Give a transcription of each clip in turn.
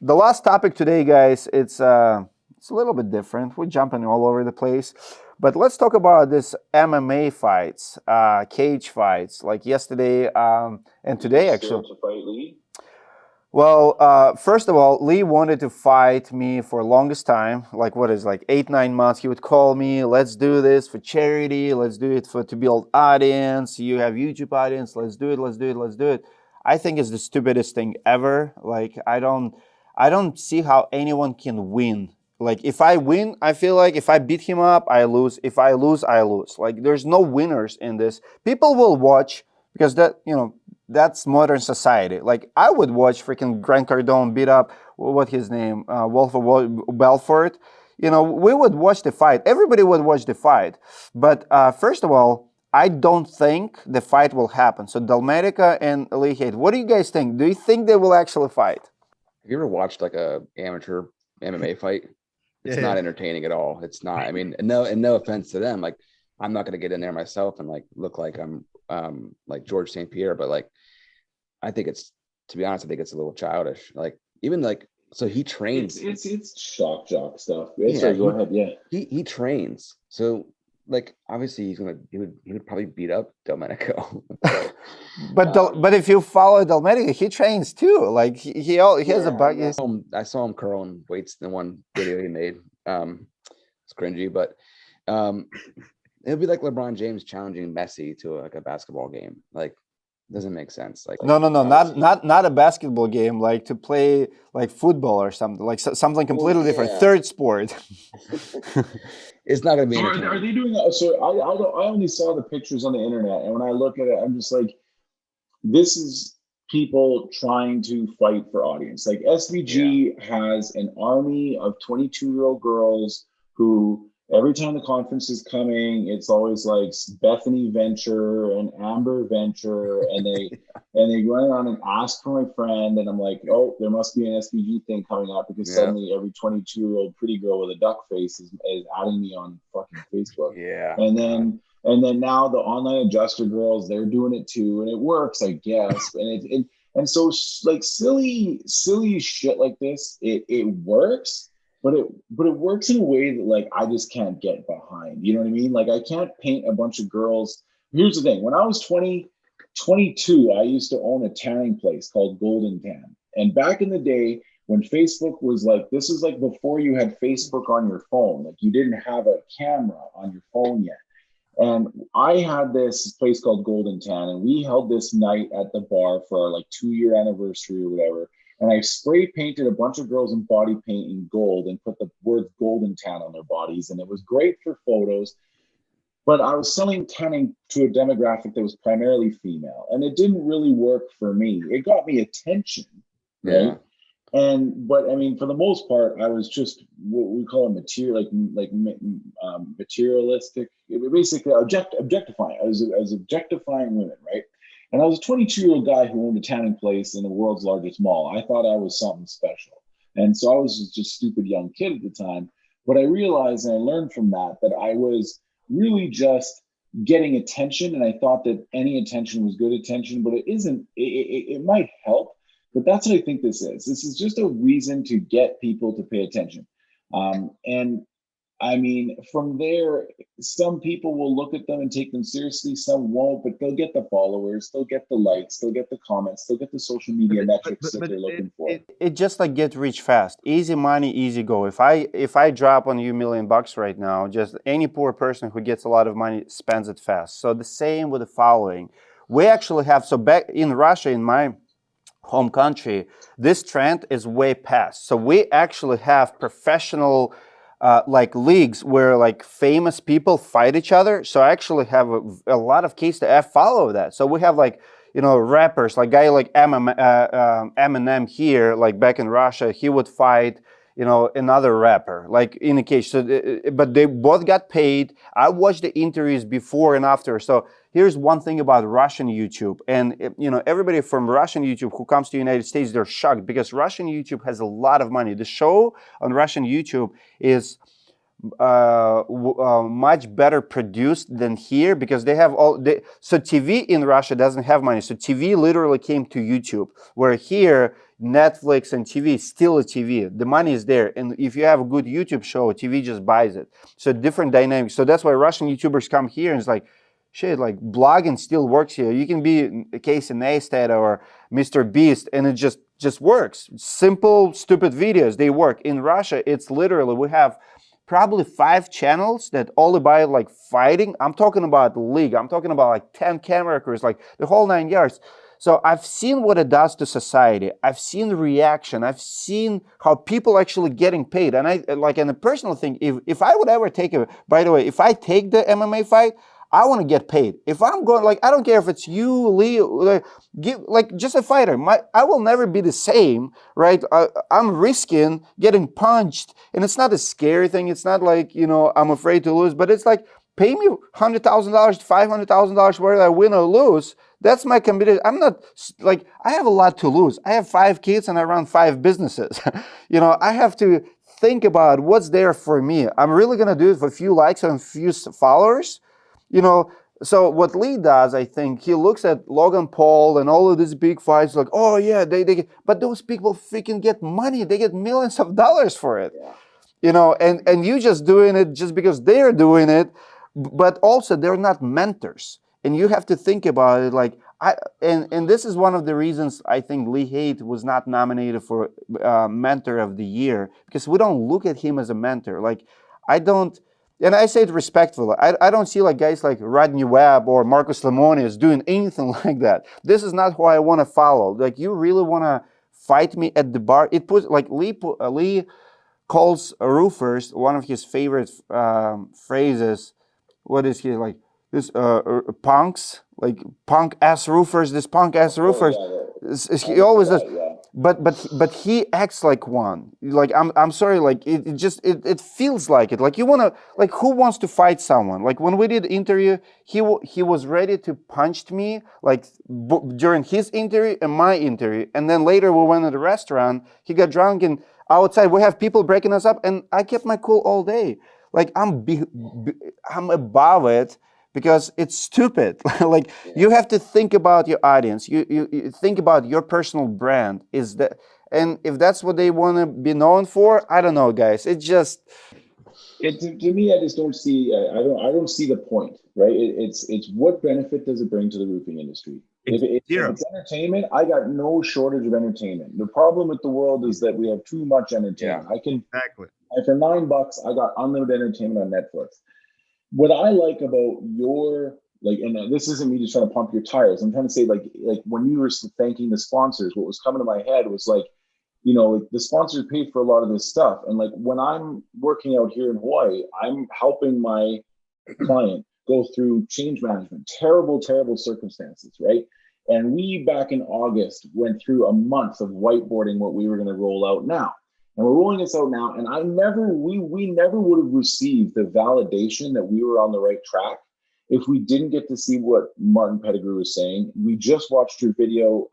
The last topic today, guys, it's a little bit different. We're jumping all over the place, but let's talk about this MMA fights, cage fights, like yesterday and today, actually. Scared to fight Lee? Well, first of all, Lee wanted to fight me for longest time, like what is like 8, 9 months. He would call me, let's do this for charity, let's do it for to build audience. You have YouTube audience, let's do it, let's do it, let's do it. I think it's the stupidest thing ever. Like I don't see how anyone can win. Like if I win, I feel like if I beat him up, I lose. If I lose, I lose. Like there's no winners in this. People will watch because that's modern society. Like I would watch freaking Grant Cardone beat up what his name, Wolf of Belfort. We would watch the fight. Everybody would watch the fight. But first of all, I don't think the fight will happen. So Delmedico and Lee Haight, what do you guys think? Do you think they will actually fight? Have you ever watched like a amateur MMA fight? It's Yeah. not entertaining at all. It's not. I mean, no offense to them. Like, I'm not gonna get in there myself and like look like I'm like George St. Pierre, but like I think it's, to be honest, I think it's a little childish. Like even like so he trains. It's shock jock stuff. Yeah, Sorry, go ahead. Yeah. he trains. So like obviously he would probably beat up Domenico. But if you follow Delmedico, he trains too. Like he has a bug. I saw him curling weights in one video he made. It's cringy, but it'd be like LeBron James challenging Messi to like a basketball game. Like, doesn't make sense. Like, No, obviously- not a basketball game. Like to play like football or something. Like something completely different. yeah. Third sport. It's not gonna be So are entertaining. they doing that? So I only saw the pictures on the internet, and when I look at it, I'm just like, this is people trying to fight for audience. Like SVG has an army of 22-year-old girls who every time the conference is coming, it's always like Bethany Venture and Amber Venture, and they run around and ask for my friend, and I'm like, oh, there must be an SVG thing coming up because Yeah. suddenly every 22-year-old pretty girl with a duck face is adding me on fucking Facebook. Yeah. And then now the online adjuster girls, they're doing it too, and it works, I guess. And so like silly shit like this, it works, but it works in a way that like I just can't get behind. You know what I mean? Like I can't paint a bunch of girls. Here's the thing: when I was 22, I used to own a tanning place called Golden Tan, and back in the day, when Facebook was like, this is like before you had Facebook on your phone, like you didn't have a camera on your phone yet. And I had this place called Golden Tan, and we held this night at the bar for our like 2-year anniversary or whatever. And I spray painted a bunch of girls in body paint in gold and put the words Golden Tan on their bodies. And it was great for photos. But I was selling tanning to a demographic that was primarily female, and it didn't really work for me. It got me attention, right? Yeah. But I mean, for the most part, I was just what we call a materialistic, basically objectifying. I was objectifying women, right? And I was a 22-year-old guy who owned a tanning place in the world's largest mall. I thought I was something special, and so I was just a stupid young kid at the time. But I realized and I learned from that I was really just getting attention, and I thought that any attention was good attention, but it isn't. It might help. But that's what I think this is. This is just a reason to get people to pay attention. And I mean, from there, some people will look at them and take them seriously, some won't, but they'll get the followers, they'll get the likes, they'll get the comments, they'll get the social media metrics that they're looking for. It just like get rich fast. Easy money, easy go. If I drop on you $1,000,000 right now, just any poor person who gets a lot of money spends it fast. So the same with the following. We actually have, so back in Russia, in my home country, this trend is way past. So we actually have professional like leagues where like famous people fight each other. So I actually have a lot of cases that I follow that. So we have like, rappers, like guy like Eminem here, like back in Russia, he would fight, another rapper, like in a case. So, but they both got paid. I watched the interviews before and after. So here's one thing about Russian YouTube, and everybody from Russian YouTube who comes to the United States, they're shocked because Russian YouTube has a lot of money. The show on Russian YouTube is much better produced than here because they have so TV in Russia doesn't have money. So TV literally came to YouTube, where here Netflix and TV, still a TV. The money is there. And if you have a good YouTube show, TV just buys it. So different dynamics. So that's why Russian YouTubers come here and it's like, shit, like blogging still works here. You can be Casey Neistat or Mr. Beast and it just works. Simple, stupid videos, they work. In Russia, it's literally, we have probably 5 channels that all about like fighting. I'm talking about the league. I'm talking about like 10 camera crews, like the whole 9 yards. So I've seen what it does to society. I've seen the reaction. I've seen how people actually getting paid. And I like, and a personal thing, if I would ever take by the way, if I take the MMA fight, I want to get paid. If I'm going, like, I don't care if it's you, Lee, like just a fighter. I will never be the same, right? I'm risking getting punched, and it's not a scary thing. It's not like, you know, I'm afraid to lose, but it's like, pay me $100,000 to $500,000 whether I win or lose. That's my committed. I'm not like, I have a lot to lose. I have 5 kids and I run 5 businesses. You know, I have to think about what's there for me. I'm really going to do it for a few likes and a few followers. You know, so what Lee does, I think, he looks at Logan Paul and all of these big fights, like, oh yeah, they get, but those people freaking get money. They get millions of dollars for it. Yeah. You know, and you just doing it just because they're doing it, but also they're not mentors. And you have to think about it like, and this is one of the reasons I think Lee Haight was not nominated for Mentor of the Year, because we don't look at him as a mentor. Like, I don't, and I say it respectfully, I don't see like guys like Rodney Webb or Marcus Lemonis doing anything like that. This is not who I want to follow. Like, you really want to fight me at the bar? It puts, like, Lee calls roofers, one of his favorite phrases, what is he like? This punks, like punk ass roofers, this punk ass roofers. He always does, but he acts like one. Like, I'm sorry, like it feels like it. Like, you wanna, like, who wants to fight someone? Like, when we did interview, he was ready to punch me like during his interview and my interview, and then later we went to the restaurant. He got drunk and outside we have people breaking us up, and I kept my cool all day. Like, I'm above it. Because it's stupid. Like, you have to think about your audience. You think about your personal brand. Is that, and if that's what they want to be known for, I don't know, guys. It just, to me, I just don't see. I don't see the point, right? It's what benefit does it bring to the roofing industry? If it's entertainment, I got no shortage of entertainment. The problem with the world is that we have too much entertainment. Exactly. For $9, I got unlimited entertainment on Netflix. What I like about your, like, and this isn't me just trying to pump your tires. I'm trying to say, like when you were thanking the sponsors, what was coming to my head was like, you know, like, the sponsors paid for a lot of this stuff. And like, when I'm working out here in Hawaii, I'm helping my client go through change management, terrible circumstances, right? And we, back in August, went through a month of whiteboarding what we were going to roll out now. And we're rolling this out now, and we never would have received the validation that we were on the right track if we didn't get to see what Martin Pettigrew was saying. We just watched your video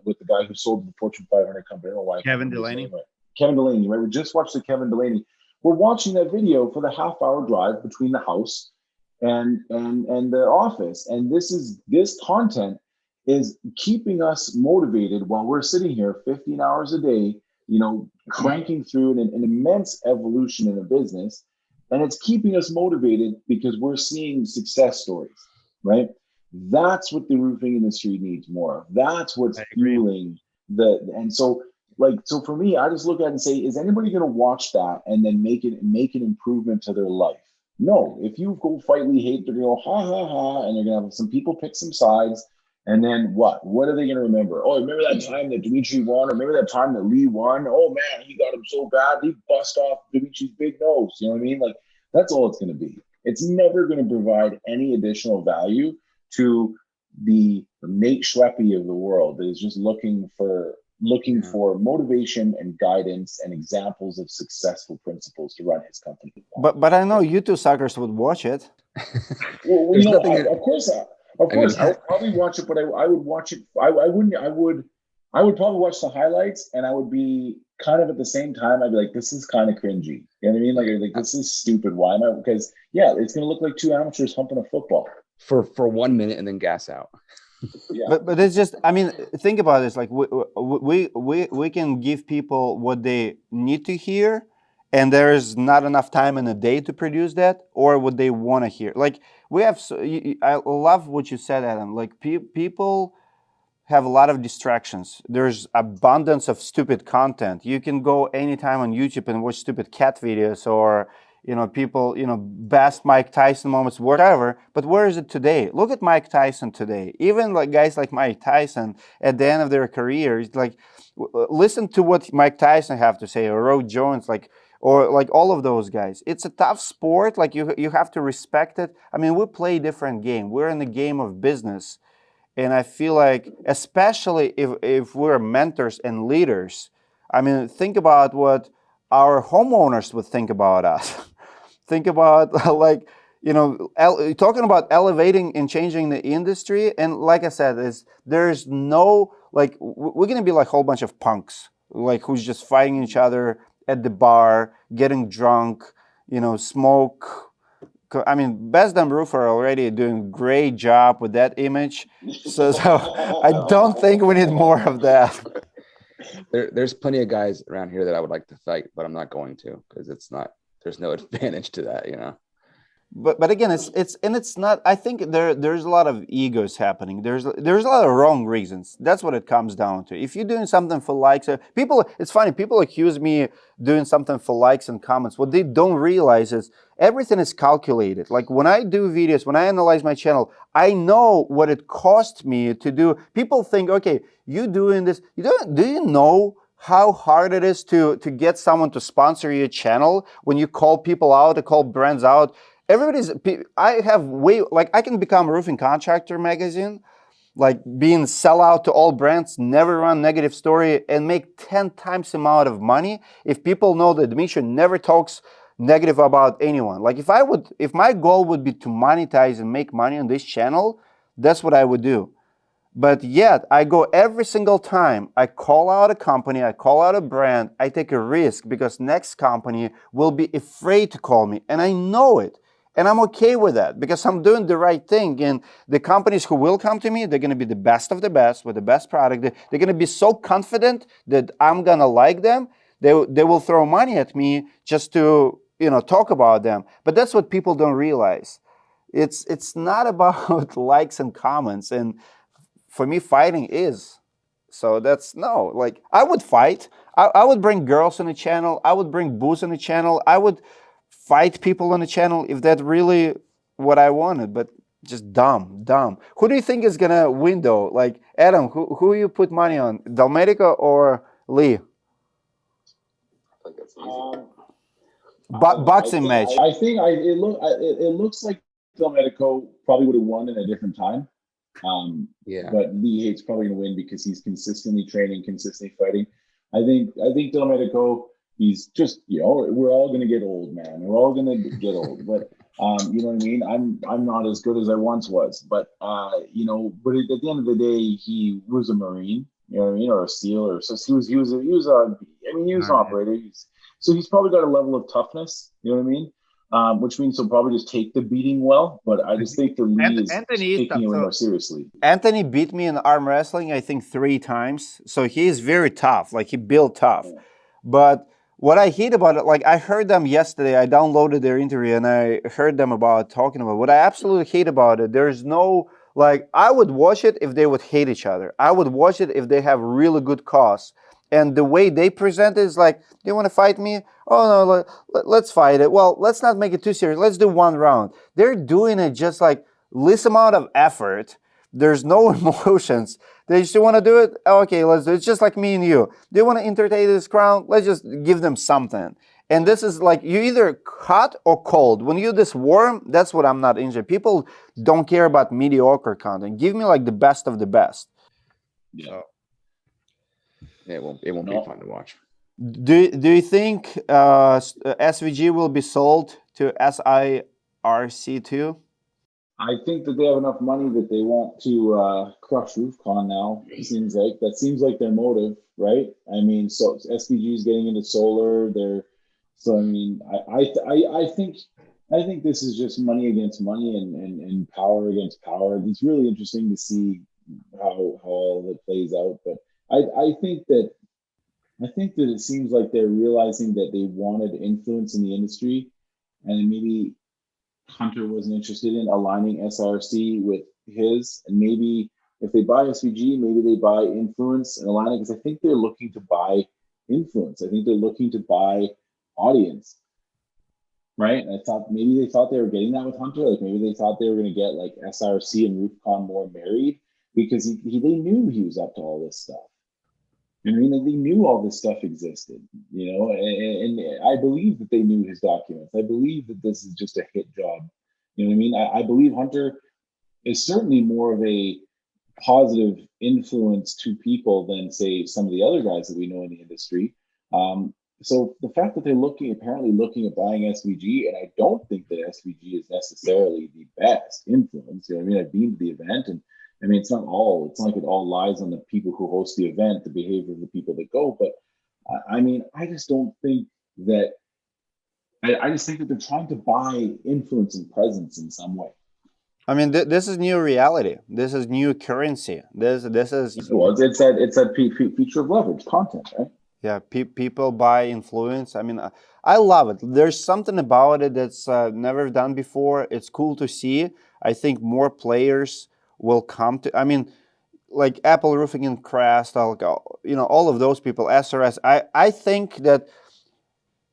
with the guy who sold the Fortune 500 company. I don't know why. Kevin Delaney. Right? Kevin Delaney, right? We just watched the Kevin Delaney. We're watching that video for the half-hour drive between the house and the office, and this content is keeping us motivated while we're sitting here 15 hours a day. You know, cranking through an immense evolution in a business, and it's keeping us motivated because we're seeing success stories, right? That's what the roofing industry needs more of. That's what's fueling and so for me, I just look at it and say, is anybody going to watch that and then make an improvement to their life? No. If you go fight Lee Haight, they're going to go, ha, ha, ha, and they're going to have some people pick some sides. And then what? What are they going to remember? Oh, remember that time that Dimitri won? Or remember that time that Lee won? Oh, man, he got him so bad. He bust off Dimitri's big nose. You know what I mean? Like, that's all it's going to be. It's never going to provide any additional value to the Nate Schleppy of the world that is just looking for motivation and guidance and examples of successful principles to run his company. But I know you two suckers would watch it. Well, you know, of course, I would probably watch it, but I would watch it. I would probably watch the highlights, and I would be kind of at the same time, I'd be like, this is kind of cringy. You know what I mean? Like this is stupid. Why am I? Because yeah, it's going to look like 2 amateurs humping a football for 1 minute and then gas out. Yeah. But it's just, I mean, think about this. Like we can give people what they need to hear, and there's not enough time in a day to produce that, or what they want to hear. Like we have, I love what you said, Adam. Like people have a lot of distractions. There's abundance of stupid content. You can go anytime on YouTube and watch stupid cat videos or people, best Mike Tyson moments, whatever. But where is it today? Look at Mike Tyson today. Even like guys like Mike Tyson at the end of their career, like listen to what Mike Tyson have to say, or Roy Jones, or like all of those guys. It's a tough sport. Like you have to respect it. I mean, we play a different game. We're in the game of business. And I feel like, especially if we're mentors and leaders, I mean, think about what our homeowners would think about us. Think about like, talking about elevating and changing the industry. And like I said, there's no, like, we're going to be like a whole bunch of punks, like who's just fighting each other at the bar, getting drunk, smoke. I mean, Best Damn Roofer already doing a great job with that image. So I don't think we need more of that. There's plenty of guys around here that I would like to fight, but I'm not going to because there's no advantage to that, But again, it's not. I think there's a lot of egos happening. There's a lot of wrong reasons. That's what it comes down to. If you're doing something for likes, people. It's funny. People accuse me doing something for likes and comments. What they don't realize is everything is calculated. Like when I do videos, when I analyze my channel, I know what it cost me to do. People think, okay, you doing this. Do you know how hard it is to get someone to sponsor your channel when you call people out, to call brands out? I have I can become a roofing contractor magazine, like being sellout to all brands, never run negative story, and make 10 times the amount of money if people know that Dmitry never talks negative about anyone. Like if my goal would be to monetize and make money on this channel, that's what I would do. But yet I go every single time, I call out a company, I call out a brand, I take a risk because next company will be afraid to call me, and I know it. And I'm okay with that because I'm doing the right thing. And the companies who will come to me, they're going to be the best of the best with the best product. They're going to be so confident that I'm going to like them. They will throw money at me just to, talk about them. But that's what people don't realize. It's not about likes and comments. And for me, fighting is. So like I would fight. I would bring girls on the channel. I would bring booze on the channel. I would fight people on the channel if that's really what I wanted, but just dumb. Who do you think is gonna win though? Like Adam, who you put money on, Delmedico or Lee? I think that's easy. Boxing match. I think it looks like Delmedico probably would have won in a different time. Yeah. But Lee Haight's probably gonna win because he's consistently training, consistently fighting. I think Delmedico, he's just, we're all gonna get old, man. We're all gonna get old. But you know what I mean? I'm not as good as I once was. But but at the end of the day, he was a Marine, you know what I mean, or a SEAL, or so he was an operator. So he's probably got a level of toughness, you know what I mean? Which means he'll probably just take the beating well. But I just think that Lee is taking it more seriously. Anthony beat me in arm wrestling, I think 3 times. So he is very tough. Like he built tough. Yeah. But what I hate about it, like I heard them yesterday, I downloaded their interview and I heard them talking about what I absolutely hate about it. There's no, like, I would watch it if they would hate each other. I would watch it if they have really good cause. And the way they present it is like, do you want to fight me? Oh, no, let's fight it. Well, let's not make it too serious. Let's do 1 round. They're doing it just like least amount of effort. There's no emotions. They just want to do it. Okay, let's do it. It's just like me and you. They want to entertain this crowd. Let's just give them something. And this is like, you either hot or cold. When you're this warm, that's what I'm not interested. People don't care about mediocre content. Give me like the best of the best. Yeah. So, it won't be fun to watch. Do you think SVG will be sold to SIRC2? I think that they have enough money that they want to crush RoofCon now. It seems like their motive, right? I mean, so SVG is getting into solar. I think this is just money against money and power against power. It's really interesting to see how all of it plays out. But I think that it seems like they're realizing that they wanted influence in the industry, and maybe Hunter wasn't interested in aligning SRC with his, and maybe if they buy SVG, maybe they buy influence and align it, because I think they're looking to buy influence. I think they're looking to buy audience, right? And I thought maybe they thought they were getting that with Hunter. Like maybe they thought they were going to get like SRC and Rubicon more married because they knew he was up to all this stuff. You know what I mean? Like they knew all this stuff existed, you know, and I believe that they knew his documents. I believe that this is just a hit job. You know what I mean? I believe Hunter is certainly more of a positive influence to people than say some of the other guys that we know in the industry. So the fact that they're apparently looking at buying SVG, and I don't think that SVG is necessarily the best influence. You know what I mean? I've been to the event, and I mean, it's not like it all lies on the people who host the event, the behavior of the people that go. But I mean, I just don't think that, I just think that they're trying to buy influence and presence in some way. I mean, this is new reality. This is new currency. This is. Well, it's that feature of leverage content, right? Yeah, people buy influence. I mean, I love it. There's something about it that's never done before. It's cool to see. I think more players will come to. I mean, like Apple Roofing and Crest, you know, all of those people, SRS. I think that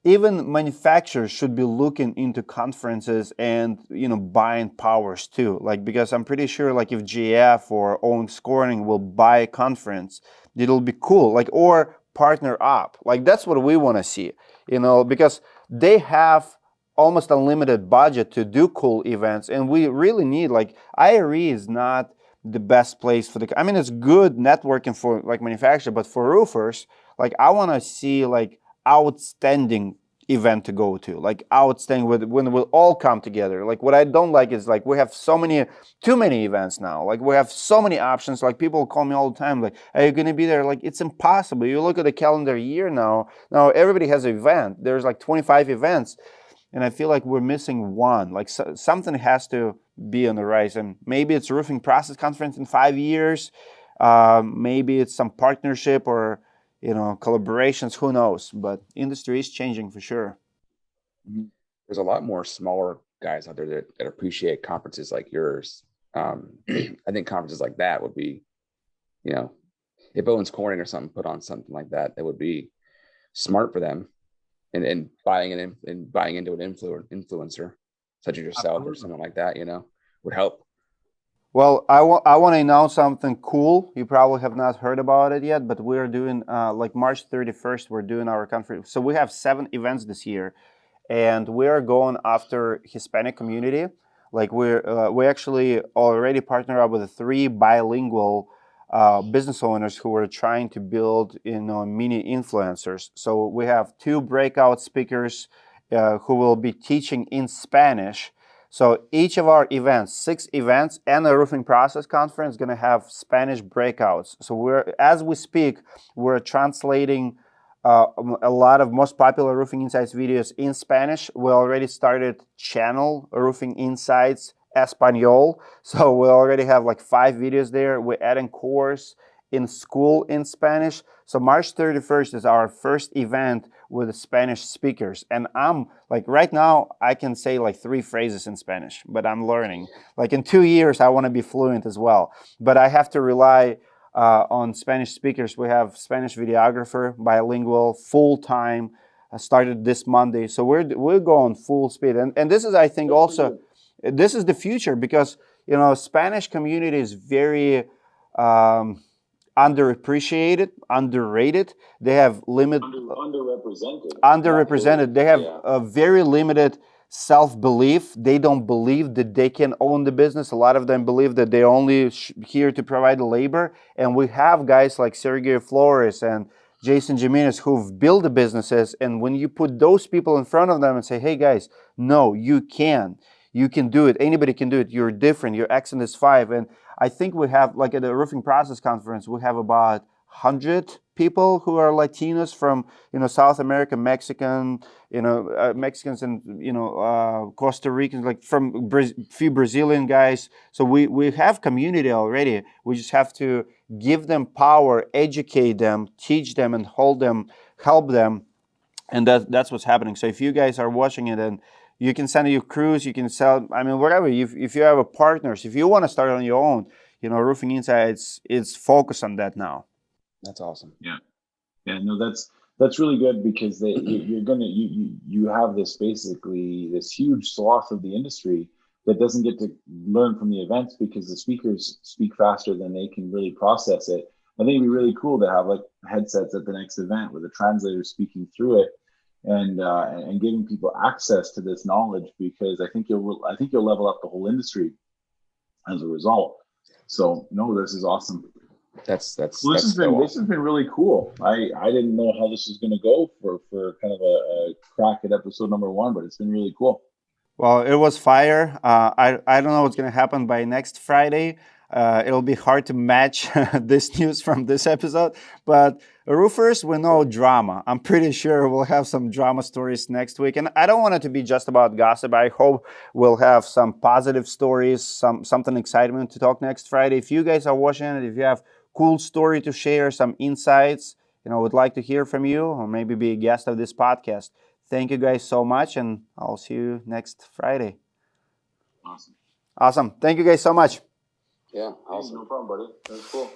even manufacturers should be looking into conferences and, you know, buying powers too. Like, because I'm pretty sure like if GF or Owen Scoring will buy a conference, it'll be cool. Like, or partner up. Like, that's what we want to see, you know, because they have almost unlimited budget to do cool events, and we really need, like, IRE is not the best place for the, I mean, it's good networking for like manufacturer, but for roofers, like, I want to see like outstanding event to go to, like outstanding when we'll all come together. Like, what I don't like is like we have too many events now. Like, we have so many options. Like, people call me all the time, like, are you going to be there? Like, it's impossible. You look at the calendar year now everybody has an event. There's like 25 events, and I feel like we're missing one. Like, something has to be on the rise, and maybe it's a roofing process conference in 5 years. Maybe it's some partnership or, you know, collaborations, who knows, but industry is changing for sure. There's a lot more smaller guys out there that appreciate conferences like yours. I think conferences like that would be, you know, if Owens Corning or something put on something like that, that would be smart for them, and buying into an influencer such as yourself or someone like that, you know, would help. Well, I want to announce something cool. You probably have not heard about it yet, but we're doing, like March 31st, we're doing our conference. So we have 7 events this year, and we're going after Hispanic community. Like, we actually already partnered up with 3 bilingual business owners who are trying to build, you know, mini influencers. So we have 2 breakout speakers who will be teaching in Spanish. So each of our events, 6 events and a roofing process conference, is going to have Spanish breakouts. So as we speak, we're translating a lot of most popular Roofing Insights videos in Spanish. We already started channel Roofing Insights Espanol. So we already have like 5 videos there. We're adding course in school in Spanish. So March 31st is our first event with the Spanish speakers. And I'm like, right now, I can say like 3 phrases in Spanish, but I'm learning. Like, in 2 years, I want to be fluent as well. But I have to rely on Spanish speakers. We have Spanish videographer, bilingual, full-time, started this Monday. So we're going full speed. And this is, I think, also, this is the future, because, you know, Spanish community is very underappreciated, underrated. They have underrepresented. They have a very limited self-belief. They don't believe that they can own the business. A lot of them believe that they're only here to provide labor. And we have guys like Sergio Flores and Jason Jimenez who've built the businesses. And when you put those people in front of them and say, hey guys, no, you can do it. Anybody can do it. You're different. You're X and this 5. And I think we have, like, at the Roofing Process Conference, we have about 100 people who are Latinos from, South America, Mexican, Mexicans and, Costa Ricans, like from few Brazilian guys. So we have community already. We just have to give them power, educate them, teach them, and hold them, help them. And that's what's happening. So if you guys are watching it, and you can send your crews, you can sell, whatever. If you have a partners, if you want to start on your own, Roofing Insights, it's focused on that now. That's awesome. Yeah, no, that's really good, because you have this huge swath of the industry that doesn't get to learn from the events, because the speakers speak faster than they can really process it. I think it'd be really cool to have like headsets at the next event with a translator speaking through it, and giving people access to this knowledge, because I think you'll level up the whole industry as a result. So no, this is awesome. This has been really cool. I didn't know how this was going to go for kind of a crack at episode number 1, but it's been really cool. Well, it was fire. I don't know what's going to happen by next Friday. It'll be hard to match this news from this episode, but roofers, we know drama. I'm pretty sure we'll have some drama stories next week, and I don't want it to be just about gossip. I hope we'll have some positive stories, something excitement to talk next Friday. If you guys are watching it, if you have cool story to share, some insights, would like to hear from you, or maybe be a guest of this podcast. Thank you guys so much, and I'll see you next Friday. Awesome. Awesome. Thank you guys so much. Yeah, awesome. No problem, buddy. That's cool.